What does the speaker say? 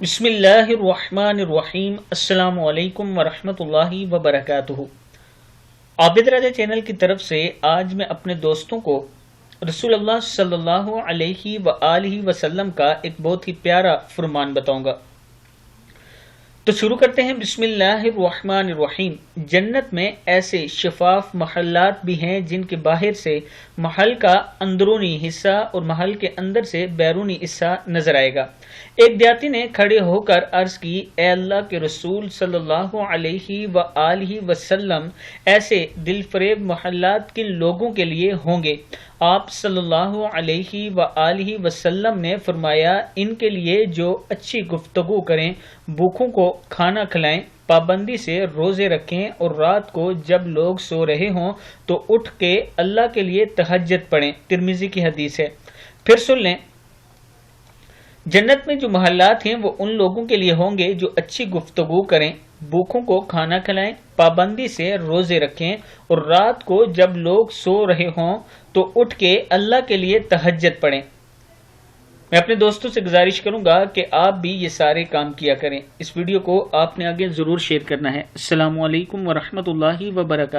بسم اللہ الرحمن الرحیم۔ السلام علیکم ورحمۃ اللہ وبرکاتہ۔ عابد رضا چینل کی طرف سے آج میں اپنے دوستوں کو رسول اللہ صلی اللہ علیہ وآلہ وسلم کا ایک بہت ہی پیارا فرمان بتاؤں گا۔ تو شروع کرتے ہیں۔ بسم اللہ الرحمن الرحیم۔ جنت میں ایسے شفاف محلات بھی ہیں جن کے باہر سے محل کا اندرونی حصہ اور محل کے اندر سے بیرونی حصہ نظر آئے گا۔ ایک دیہاتی نے کھڑے ہو کر عرض کی، اے اللہ کے رسول صلی اللہ علیہ وآلہ وسلم، ایسے دل فریب محلات کن لوگوں کے لیے ہوں گے؟ آپ صلی اللہ علیہ وآلہ وسلم نے فرمایا، ان کے لیے جو اچھی گفتگو کریں، بھوکوں کو کھانا کھلائیں، پابندی سے روزے رکھیں اور رات کو جب لوگ سو رہے ہوں تو اٹھ کے اللہ کے لیے تہجد پڑھیں۔ ترمذی کی حدیث ہے۔ پھر سن لیں، جنت میں جو محلات ہیں وہ ان لوگوں کے لیے ہوں گے جو اچھی گفتگو کریں، بھوکوں کو کھانا کھلائیں، پابندی سے روزے رکھیں اور رات کو جب لوگ سو رہے ہوں تو اٹھ کے اللہ کے لیے تہجد پڑھیں۔ میں اپنے دوستوں سے گزارش کروں گا کہ آپ بھی یہ سارے کام کیا کریں۔ اس ویڈیو کو آپ نے آگے ضرور شیئر کرنا ہے۔ السلام علیکم ورحمۃ اللہ وبرکاتہ۔